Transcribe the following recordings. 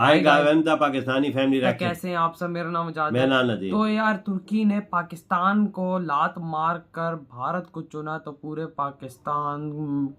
आएगा वेमता पाकिस्तानी फैमिली क्या रखे। कैसे हैं आप सब? मेरा नाम जाद मैं है। ना नदीम। तो यार तुर्की ने पाकिस्तान को लात मार कर भारत को चुना तो पूरे पाकिस्तान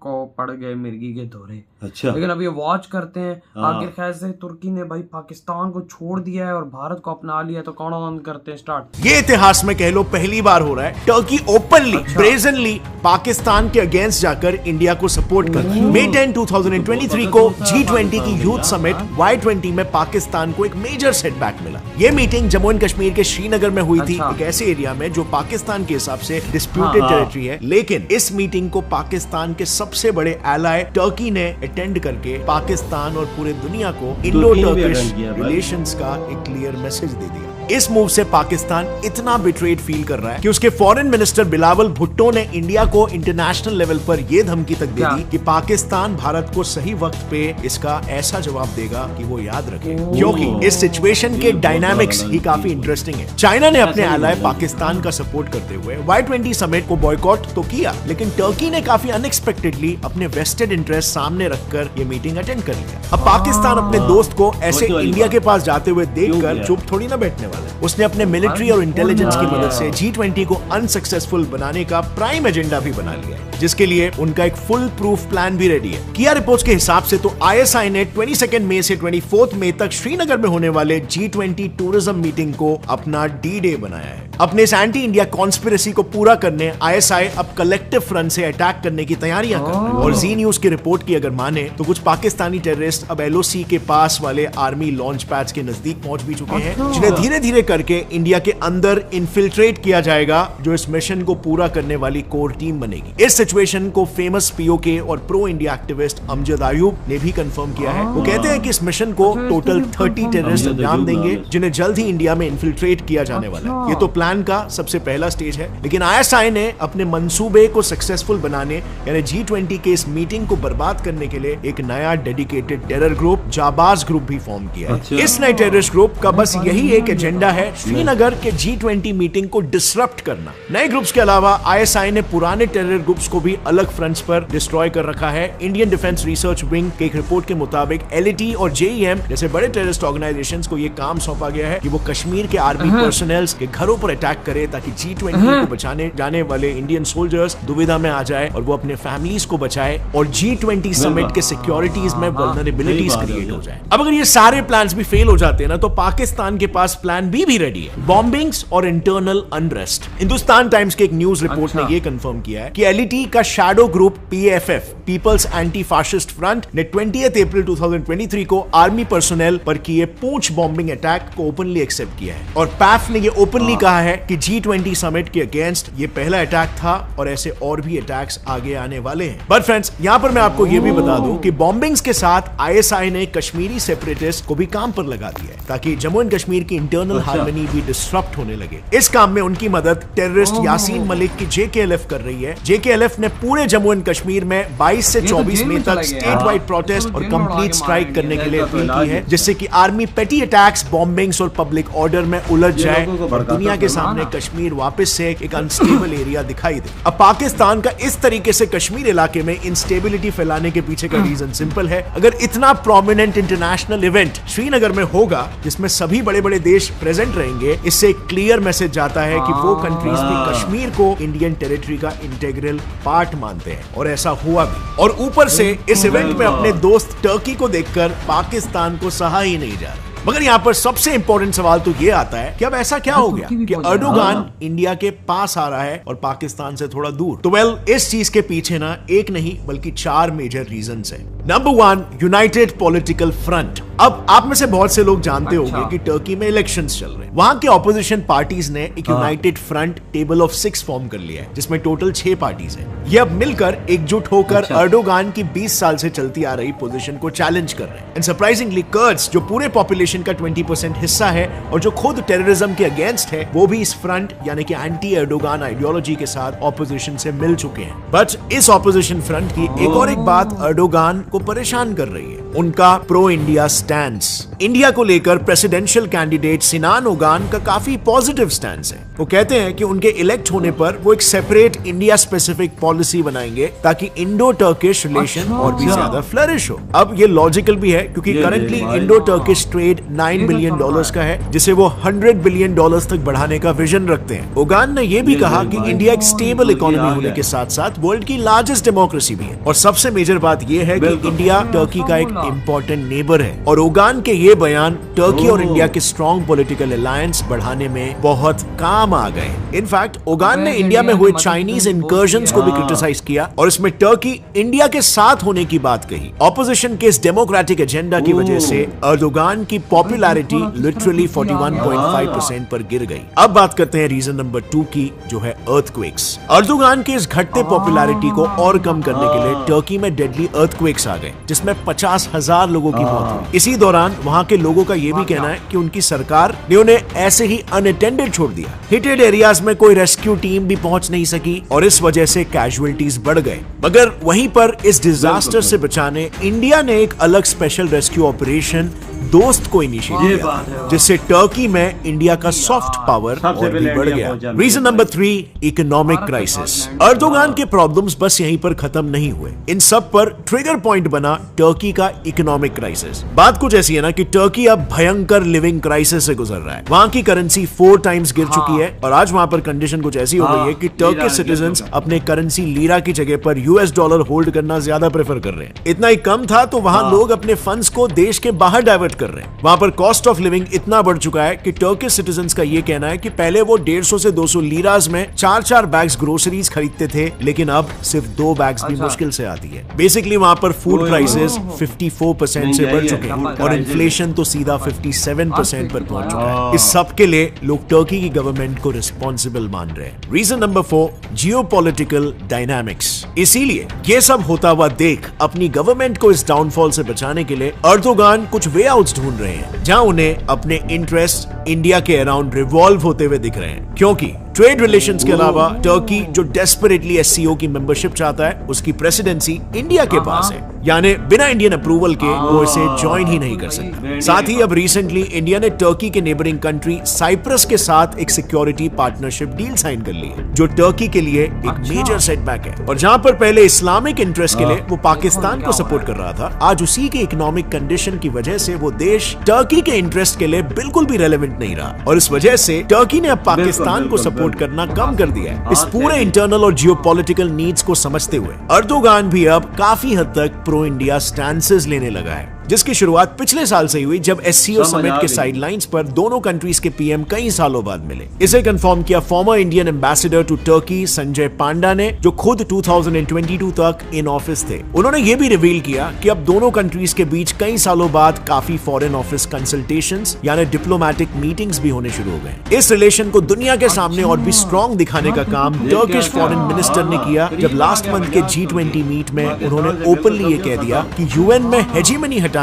को पड़ गए मिर्गी के दौरे। अच्छा। लेकिन अब ये वॉच करते हैं हाँ। आखिर कैसे तुर्की ने भाई पाकिस्तान को छोड़ दिया है और भारत को अपना लिया। तो कौन ऑन करते हैं स्टार्ट। ये इतिहास में कह लो पहली बार हो रहा है टर्की ओपनली ब्रेजनली पाकिस्तान के अगेंस्ट जाकर इंडिया को सपोर्ट कर रहा है। मई 10, 2023 को G20 की यूथ समिट Y20 में पाकिस्तान को एक मेजर सेटबैक मिला। ये मीटिंग जम्मू एंड कश्मीर के श्रीनगर में हुई थी, एक ऐसे एरिया में जो पाकिस्तान के हिसाब से डिस्प्यूटेड टेरिटरी है। लेकिन इस मीटिंग को पाकिस्तान के सबसे बड़े एलाय टर्की ने अटेंड करके पाकिस्तान और पूरे दुनिया को इंडो टर्किश रिलेशंस का एक क्लियर मैसेज दे दिया। इस मूव से पाकिस्तान इतना बिट्रेड फील कर रहा है कि उसके फॉरेन मिनिस्टर बिलावल भुट्टो ने इंडिया को इंटरनेशनल लेवल पर यह धमकी तक दे दी कि पाकिस्तान भारत को सही वक्त पे इसका ऐसा जवाब देगा कि वो याद रखे, क्योंकि इस सिचुएशन के डायनामिक्स ही काफी इंटरेस्टिंग है। चाइना ने अपने एलाय पाकिस्तान का सपोर्ट करते हुए Y20 समिट को बॉयकॉट तो किया, लेकिन टर्की ने काफी अनएक्सपेक्टेडली अपने वेस्टेड इंटरेस्ट सामने रखकर ये मीटिंग अटेंड कर लिया। अब पाकिस्तान अपने दोस्त को ऐसे इंडिया के पास जाते हुए देखकर चुप थोड़ी ना बैठने वाला। उसने अपने मिलिट्री और इंटेलिजेंस की मदद से G20 को अनसक्सेसफुल बनाने का प्राइम एजेंडा भी बना लिया है, जिसके लिए उनका एक फुल प्रूफ प्लान भी रेडी है। किया रिपोर्ट्स के हिसाब से तो ISI ने 22 मई से 24 मई तक श्रीनगर में होने वाले G20 टूरिज्म मीटिंग को अपना D-Day बनाया है। अपने इस एंटी इंडिया कॉन्स्पिरेसी को पूरा करने ISI अब कलेक्टिव फ्रंट से अटैक करने की तैयारियां कर रहा है। और जी न्यूज की रिपोर्ट की अगर माने तो कुछ पाकिस्तानी टेररिस्ट अब LOC के पास वाले आर्मी लॉन्च पैड्स के नजदीक पहुंच भी चुके हैं, जिन्हें धीरे धीरे करके इंडिया के अंदर इन्फिल्ट्रेट किया जाएगा, जो इस मिशन को पूरा करने वाली कोर टीम बनेगी। इस सिचुएशन को फेमस POK और pro India activist Amjad Ayub ने भी कंफर्म किया है। वो कहते हैं कि इस मिशन को टोटल 30 टेररिस्ट अंजाम देंगे, जिन्हें जल्द ही इंडिया में इन्फिल्ट्रेट किया जाने वाला है। ये तो प्लान का सबसे पहला स्टेज है, लेकिन ISI ने अपने मंसूबे को सक्सेसफुल बनाने यानी G20 के इस मीटिंग को बर्बाद करने के लिए एक नया डेडिकेटेड टेरर ग्रुप जाबाज ग्रुप भी फॉर्म किया है। इस नए टेररिस्ट ग्रुप का बस यही एक एजेंडा है, श्रीनगर के G20 मीटिंग को डिसरप्ट करना। नए ग्रुप्स के अलावा ISI ने पुराने टेरर ग्रुप्स को भी अलग फ्रंट्स पर डिस्ट्रॉय कर रखा है। इंडियन डिफेंस रिसर्च विंग के एक रिपोर्ट के मुताबिक LAT और JEM जैसे बड़े टेररिस्ट ऑर्गेनाइजेशंस को यह काम सौंपा गया है कि वो कश्मीर के आर्मी पर्सनल्स के घरों पर अटैक करे, ताकि G20 को बचाने जाने वाले इंडियन सोल्जर्स दुविधा में आ जाए और वो अपने फैमिलीज को बचाए और G20 समिट के सिक्योरिटीज में वल्नरेबिलिटीज क्रिएट हो जाए। अब अगर ये सारे प्लान्स भी फेल हो जाते हैं ना, तो पाकिस्तान के पास प्लान B भी रेडी है, बॉम्बिंग्स और इंटरनल अनरेस्ट। हिंदुस्तान टाइम्स के एक न्यूज रिपोर्ट ने ये कंफर्म किया है कि LAT का shadow group PAFF people's anti fascist front ने 20 अप्रैल 2023 को आर्मी पर्सनल पर किए पूंछ बॉम्बिंग अटैक को ओपनली एक्सेप्ट किया है। और PAF ने ये ओपनली कहा है कि G20 समिट के अगेंस्ट ये पहला अटैक था और ऐसे और भी अटैक्स आगे आने वाले हैं। बट फ्रेंड्स, यहाँ पर मैं आपको ये भी बता दूं कि बॉम्बिंग्स के साथ ISI ने कश्मीरी सेपरेटिस्ट को भी काम पर लगा दिया है, ताकि जम्मू एंड कश्मीर की इंटरनल हार्मनी भी डिस्टरप्ट होने लगे। इस काम में उनकी मदद टेररिस्ट यासीन मलिक की JKLF कर रही है। JKLF ने पूरे जम्मू एंड कश्मीर में 22 से 24 मई तक स्टेट वाइड प्रोटेस्ट और कंप्लीट स्ट्राइक करने के लिए अपील की है, जिससे कि आर्मी पेटी अटैक्स, बॉम्बिंग्स और पब्लिक ऑर्डर में उलझ जाए और दुनिया के सामने कश्मीर वापस से एक अनस्टेबल एरिया दिखाई दे। अब पाकिस्तान का इस तरीके से कश्मीर इलाके में इंस्टेबिलिटी फैलाने के पीछे का रीजन सिंपल है। अगर इतना प्रोमिनेंट इंटरनेशनल इवेंट श्रीनगर में होगा जिसमें सभी बड़े बड़े देश प्रेजेंट रहेंगे, इससे एक क्लियर मैसेज जाता है कि वो कंट्रीज भी कश्मीर को इंडियन टेरिटरी का इंटीग्रल पार्ट मानते हैं, और ऐसा हुआ भी। और ऊपर से इस इवेंट में अपने दोस्त टर्की को देखकर पाकिस्तान को सहा ही नहीं जा रहा। मगर यहाँ पर सबसे इंपॉर्टेंट सवाल तो ये आता है कि अब ऐसा क्या हो गया कि अर्दोगान इंडिया के पास आ रहा है और पाकिस्तान से थोड़ा दूर। तो वेल, इस चीज के पीछे ना एक नहीं बल्कि 4 मेजर रीजंस हैं। Number 1, United political front. अब आप में से बहुत से लोग जानते होंगे कि टर्की में इलेक्शंस चल रहे हैं। वहां के ऑपोजिशन पार्टीज ने एक United front table of 6 form कर लिया है, जिसमें टोटल 6 पार्टीज हैं। ये अब मिलकर एकजुट होकर अर्दोगान की 20 साल से चलती आ रही पोजीशन को चैलेंज कर रहे हैं। एंड सरप्राइजिंगली कर्ड्स, जो पूरे पॉपुलेशन का 20% हिस्सा है और जो खुद टेररिज्म के अगेंस्ट है, वो भी इस फ्रंट यानी कि एंटी अर्दोगान आइडियोलॉजी के साथ ऑपोजिशन से मिल चुके हैं। बट इस ऑपोजिशन फ्रंट की एक और एक बात अर्दोगान को परेशान कर रही है। उनका प्रो इंडिया स्टैंड्स। इंडिया को लेकर प्रेसिडेंशियल कैंडिडेट सिनान ओगान का काफी पॉजिटिव स्टैंड्स है। वो कहते हैं कि उनके इलेक्ट होने पर वो एक सेपरेट इंडिया स्पेसिफिक पॉलिसी बनाएंगे ताकि इंडो टर्किश रिलेशन और भी ज्यादा फ्लरिश हो। अब ये लॉजिकल भी है क्योंकि currently Indo Turkish trade $9 billion का है, जिसे वो $100 बिलियन तक बढ़ाने का विजन रखते हैं। ओगान ने यह भी कहा कि इंडिया एक स्टेबल इकोनॉमी होने के साथ साथ वर्ल्ड की लार्जेस्ट डेमोक्रेसी भी है, और सबसे मेजर बात यह है कि इंडिया टर्की का एक इंपॉर्टेंट नेबर है। और ओगान के ये बयान टर्की और इंडिया के स्ट्रॉन्ग पॉलिटिकल अलायंस बढ़ाने में बहुत काम आ गए। इनफैक्ट ओगान ने इंडिया में हुए चाइनीज इंकर्जन्स को भी क्रिटिसाइज किया और इसमें टर्की इंडिया के साथ होने की बात कही। ऑपोजिशन के इस डेमोक्रेटिक एजेंडा की वजह से अर्दोगान की पॉपुलैरिटी लिटरली 41.5% पर गिर गई। अब बात करते हैं रीजन नंबर 2 की, जो है अर्थक्वेक्स। अर्दोगान के इस घटते पॉपुलैरिटी को और कम करने के लिए टर्की में डेडली अर्थक्वेक्स आ गए, जिसमें 50,000 लोगों की मौत हुई। इसी दौरान वहां के लोगों का यह भी कहना है कि उनकी सरकार ने उन्हें ऐसे ही अनअटेंडेड छोड़ दिया। हिटेड एरियाज में कोई रेस्क्यू टीम भी पहुंच नहीं सकी और इस वजह से कैजुअलिटीज बढ़ गए। मगर वहीं पर इस डिजास्टर से बचाने इंडिया ने एक अलग स्पेशल रेस्क्यू ऑपरेशन दोस्त को इनिशिएट किया, जिससे टर्की में इंडिया का सॉफ्ट पावर और भी बढ़ गया। Reason number 3, economic crisis. Erdogan के प्रॉब्लम्स बस यहीं पर खत्म नहीं हुए। इन सब पर ट्रिगर पॉइंट बना टर्की का इकोनॉमिक क्राइसिस। बात कुछ ऐसी है ना कि टर्की अब भयंकर लिविंग क्राइसिस से गुजर रहा है। वहां की करेंसी 4 टाइम्स गिर चुकी है और आज वहां पर कंडीशन कुछ ऐसी हो गई है कि टर्किश सिटीजंस अपने करेंसी लीरा की जगह पर US डॉलर होल्ड करना ज्यादा प्रेफर कर रहे हैं। इतना ही कम था तो वहां लोग अपने फंड्स को देश के बाहर डाइवर्ट कर रहे हैं। वहां पर कॉस्ट ऑफ लिविंग इतना बढ़ चुका है कि टर्किश सिटीजंस का यह कहना है कि पहले वो 150 से 200 लीराज में 4-4 बैग्स ग्रोसरीज खरीदते थे, लेकिन अब सिर्फ 2 बैग्स भी मुश्किल से आती है। बेसिकली वहां पर फूड प्राइसेस 54% से बढ़ चुके हैं और इन्फ्लेशन तो सीधा 57% पर पहुंच चुका है। इस सब के लिए लोग टर्की की गवर्नमेंट को रिस्पॉन्सिबल मान रहे हैं। Reason number 4, geopolitical dynamics. इसीलिए ये सब होता हुआ देख अपनी गवर्नमेंट को इस डाउनफॉल से बचाने के लिए अर्दोगान कुछ वे आउट्स ढूंढ रहे हैं, जहां उन्हें अपने इंटरेस्ट इंडिया के अराउंड रिवॉल्व होते हुए दिख रहे हैं। क्योंकि ट्रेड रिलेशंस के अलावा टर्की जो डेस्परेटली SCO की मेंबरशिप चाहता है, उसकी प्रेसिडेंसी इंडिया के पास है, यानी बिना इंडियन अप्रूवल के वो इसे ज्वाइन ही नहीं कर सकता। साथ ही अब रिसेंटली इंडिया ने टर्की के नेबरिंग कंट्री साइप्रस के साथ एक सिक्योरिटी पार्टनरशिप डील साइन कर ली है, जो टर्की के लिए एक मेजर सेटबैक है। और जहां पर पहले इस्लामिक इंटरेस्ट के लिए वो पाकिस्तान को सपोर्ट कर रहा था, आज उसी के इकोनॉमिक कंडीशन की वजह से वो देश टर्की के इंटरेस्ट के लिए बिल्कुल भी रेलेवेंट नहीं रहा, और इस वजह से टर्की ने अब पाकिस्तान को सपोर्ट करना कम कर दिया है। इस पूरे इंटरनल और जियोपॉलिटिकल नीड्स को समझते हुए अर्दोगान भी अब काफी हद तक प्रो इंडिया स्टैंसेस लेने लगा है, जिसकी शुरुआत पिछले साल से हुई जब SCO समिट के साइडलाइंस पर दोनों कंट्रीज के PM कई सालों बाद मिले। इसे कंफर्म किया former Indian ambassador to Turkey Sanjay Panda ने, जो खुद 2022 तक इन ऑफिस थे। उन्होंने ये भी रिवील किया कि अब दोनों कंट्रीज के बीच कई सालों बाद काफी फॉरेन ऑफिस कंसल्टेशंस यानी डिप्लोमेटिक मीटिंग्स भी होने शुरू हो गए। इस रिलेशन को दुनिया के सामने और भी स्ट्रॉन्ग दिखाने का काम टर्किश फॉरेन मिनिस्टर ने किया, जब लास्ट मंथ के G20 मीट में उन्होंने ओपनली ये कह दिया कि UN में हेजीमनी हटाने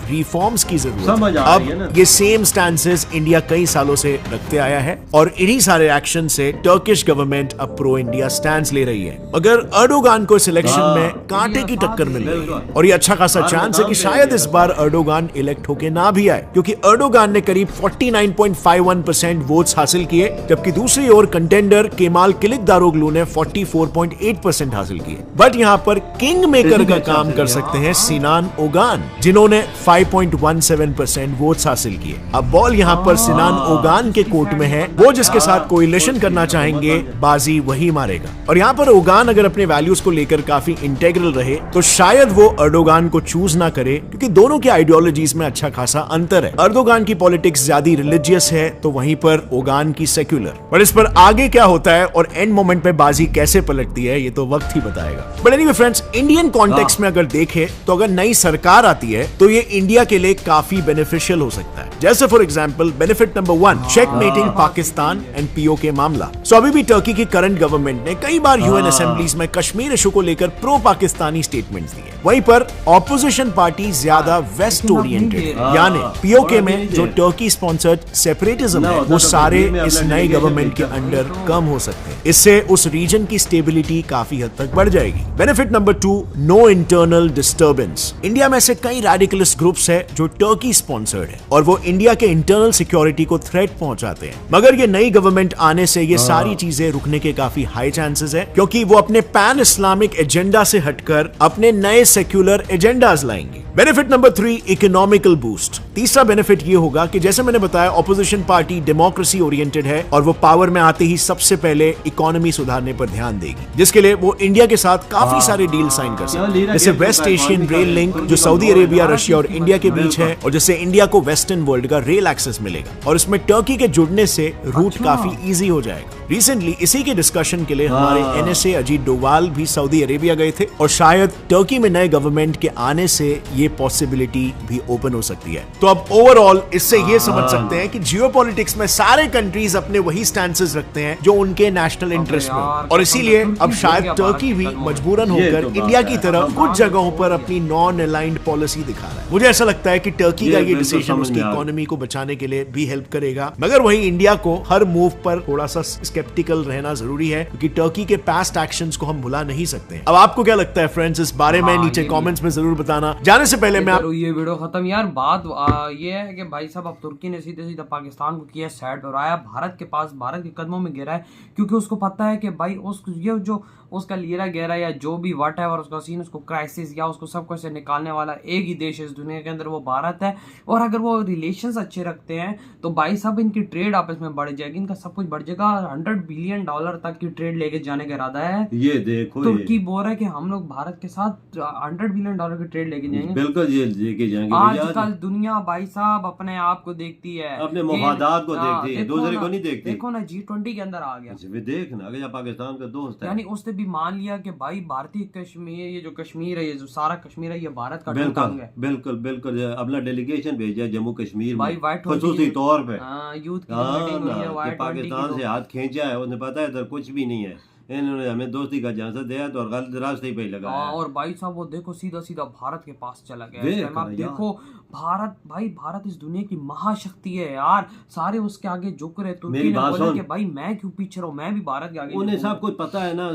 रिफॉर्म्स की जरूरत है। अब ये सेम स्टैंसेस इंडिया कई सालों से रखते आया है और इन्हीं सारे एक्शन से टर्किश गवर्नमेंट अब प्रो इंडिया स्टैंड ले रही है। मगर अर्दोगान को इस इलेक्शन में कांटे की टक्कर मिल रही है और ये अच्छा खासा चांस है कि शायद इस बार अर्दोगान इलेक्ट होके ना भी आए, क्योंकि अर्दोगान ने करीब 49.51% वोट्स हासिल किए, जबकि दूसरी ओर कंटेंडर केमाल किलिकदारोग्लू ने 44.8% हासिल किए। बट यहाँ पर किंग मेकर का काम कर सकते हैं सिनान ओगान, जिन्होंने 5.17% वोट्स हासिल किए। अब बॉल यहाँ पर सिनान ओगान के कोर्ट में है, वो जिसके साथ कोएलिशन करना चाहेंगे बाजी वही मारेगा। और यहाँ पर ओगान अगर अपने वैल्यूज को लेकर काफी इंटेग्रल रहे तो शायद वो अर्दोगान को चूज ना करे, क्योंकि दोनों की आइडियोलॉजीज में अच्छा खासा अंतर है। अर्दोगान की पॉलिटिक्स ज्यादा रिलीजियस है तो वहीं पर ओगान की सेक्युलर। पर इस पर आगे क्या होता है और एंड मोमेंट पे बाजी कैसे पलटती है ये तो वक्त ही बताएगा। But anyway friends, Indian context में अगर देखें तो अगर नई सरकार आती है तो ये इंडिया के लिए काफी बेनिफिशियल हो सकता है। जैसे for example benefit number 1, checkmating Pakistan and POK मामला। सो अभी भी टर्की की करंट गवर्नमेंट ने कई बार यूएन असेंबलीज में कश्मीर इशू को लेकर प्रो पाकिस्तानी स्टेटमेंट्स दिए। वहीं पर ऑपोजिशन पार्टी ज्यादा वेस्ट ओरिएंटेड, यानी पीओके में जो टर्की स्पॉन्सर्ड सेपरेटिज्म है वो सारे इस नए गवर्नमेंट के अंडर कम हो सकते हैं। इससे उस रीजन की स्टेबिलिटी काफी हद तक बढ़ जाएगी। Benefit number 2, no internal disturbance. India में ऐसे कई रेडिकलिस्ट ग्रुप्स है जो टर्की स्पॉन्सर्ड है और वो इंडिया के इंटरनल सिक्योरिटी को थ्रेट पहुंचाते हैं। मगर ये नई गवर्नमेंट आने से ये सारी चीजें रुकने के काफी हाई चांसेस है, क्योंकि वो अपने पैन इस्लामिक एजेंडा से हटकर अपने नए सेक्युलर एजेंडाज लाएंगे। Benefit number 3, economical boost. तीसरा बेनिफिट ये होगा कि जैसे मैंने बताया ऑपोजिशन पार्टी डेमोक्रेसी ओरिएंटेड है और वो पावर में आते ही सबसे पहले इकोनॉमी सुधारने पर ध्यान देगी, जिसके लिए वो इंडिया के साथ काफी सारे डील साइन कर सकती है। जैसे वेस्ट एशियन रेल लिंक जो सऊदी अरेबिया, रशिया और इंडिया के बीच है, और जिससे इंडिया को वेस्टर्न वर्ल्ड का रेल एक्सेस मिलेगा और इसमें टर्की के जुड़ने से रूट काफी इजी हो जाएगा। रिसेंटली इसी के डिस्कशन के लिए हमारे एनएसए अजीत डोवाल भी सऊदी अरेबिया गए थे और शायद टर्की में नए गवर्नमेंट के आने से ये पॉसिबिलिटी भी ओपन हो सकती है। तो अब ओवरऑल इससे ये समझ सकते हैं कि जियोपॉलिटिक्स में सारे कंट्रीज अपने वही स्टैंसेस रखते हैं जो उनके नेशनल इंटरेस्ट में, और इसीलिए अब शायद टर्की भी मजबूरन होकर इंडिया की तरफ कुछ जगहों पर अपनी नॉन अलाइंड पॉलिसी दिखा रहा है। मुझे ऐसा लगता है कि टर्की का ये डिसीजन उसकी इकोनॉमी को बचाने के लिए भी हेल्प करेगा, मगर वहीं इंडिया को हर मूव पर थोड़ा सा स्केप्टिकल रहना जरूरी है, क्योंकि टर्की के पास्ट एक्शंस को हम भुला नहीं सकते। अब आपको क्या लगता है फ्रेंड्स इस बारे में? नीचे कमेंट्स में जरूर बताना। जाने से पहले मैं ये वीडियो खत्म यार, बात ये है कि भाई साहब अब तुर्की ने सीधे सीधा पाकिस्तान को किया साइड और आया भारत के पास, भारत के कदमों में गिरा है, क्योंकि उसको पता है कि भाई ये जो उसका लीरा गहरा या जो भी वट है और उसका सीन, उसको क्राइसिस या उसको सब कुछ से निकालने वाला एक ही देश है इस दुनिया के अंदर, वो भारत है। और अगर वो रिलेशंस अच्छे रखते हैं तो भाई साहब इनकी ट्रेड आपस में बढ़ जाएगी, इनका सब कुछ बढ़ जाएगा। $100 बिलियन तक की ट्रेड लेके जाने का इरादा है। ये देखो तुर्की बोल रहा है कि हम लोग भारत के साथ $100 बिलियन की ट्रेड लेके जाएंगे। बिल्कुल ये लेके जाएंगे। आजकल दुनिया भाई साहब अपने आप को देखती है, अपने मुफादात को देखती है, दूसरे को नहीं देखती। देखो ना G20 के अंदर आ गया, देखना अगर पाकिस्तान का दोस्त है, यानी उसने भी मान लिया कि भाई भारतीय कश्मीर, ये जो कश्मीर है, ये जो सारा कश्मीर है, ये भारत का बिल्कुल है। बिल्कुल बिल्कुल अपना डेलीगेशन भेजा जम्मू कश्मीर भाई में खसूसी तौर पे यूथ की मीटिंग हुई है, पाकिस्तान से हाथ खींचा है, उन्हें पता है इधर कुछ भी नहीं है, इन्होंने हमें दोस्ती का झांसा दिया तो और गलत रास्ते पे लगा। और भाई साहब वो देखो सीधा सीधा भारत के पास चला गया। आप देखो भारत, भाई भारत इस दुनिया की महाशक्ति है यार, सारे उसके आगे झुक रहे। तुर्की ने बोला कि भाई मैं क्यों पीछे रहूं, मैं भी भारत के आगे। उन्हें सब कुछ पता है ना,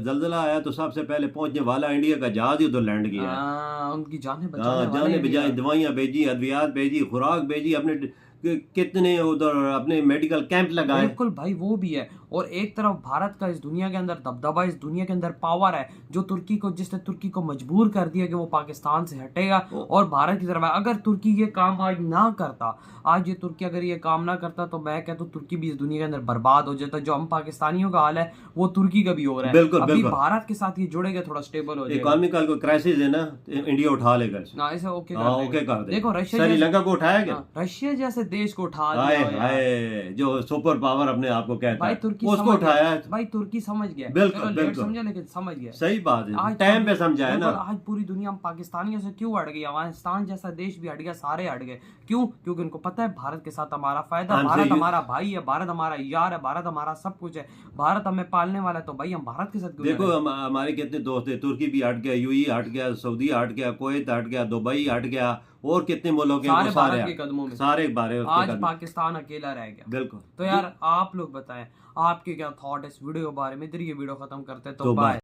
जलजला आया तो सबसे पहले पहुंचने वाला इंडिया का जहाज ही उधर लैंड किया, उनकी जाने बचाई, दवाइयां भेजी, अद्वियात भेजी, खुराक भेजी, अपने कितने उधर अपने मेडिकल कैंप लगाए। बिल्कुल भाई वो भी है। और एक तरफ भारत का इस दुनिया के अंदर दबदबा, इस दुनिया के अंदर पावर है जो तुर्की को, जिसने तुर्की को मजबूर कर दिया कि वो पाकिस्तान से हटेगा और भारत की तरफ है। अगर तुर्की ये काम आज ना करता, आज ये तुर्की अगर ये काम ना करता तो मैं कहता हूँ तुर्की भी इस दुनिया के अंदर बर्बाद हो जाता। जो हम पाकिस्तानियों का हाल है वो तुर्की का भी हो रहा है। बिल्कुल, अभी भारत के साथ ये जुड़ेगा, थोड़ा स्टेबल हो जाएगा। इकोनॉमिकल कोई क्राइसिस है ना, इंडिया उठा लेगा ऐसे। ओके कर दे। देखो रशिया, श्रीलंका को उठाया क्या? रशिया जैसे देश को उठा दिया, जो सुपर पावर अपने आप को कहता है, उसको उठाया। भाई तुर्की समझ गया, बिल्कुल समझा, लेकिन समझ गया। सही बात है, टाइम पे समझा है ना। आज पूरी दुनिया पाकिस्तानियों से क्यों हट गई, अफगानिस्तान जैसा देश भी हट गया, सारे हट गए। क्यों? क्योंकि उनको पता है भारत के साथ हमारा फायदा, भारत हमारा भाई है, भारत हमारा यार है, भारत हमारा सब कुछ है, भारत हमें पालने वाला है, तो भाई हम भारत के साथ। देखो हमारे कितने दोस्त है, तुर्की भी हट गया, यूएई हट गया, सऊदी हट गया, कुवैत हट गया, दुबई हट गया, और कितने मुल्क हैं, सारे के कदमों में, सारे बारे आज पाकिस्तान अकेला रह गया। बिल्कुल। तो यार आप लोग बताएं आपके क्या थॉट है इस वीडियो के बारे में। इधर ये वीडियो खत्म करते हैं, तो बाय।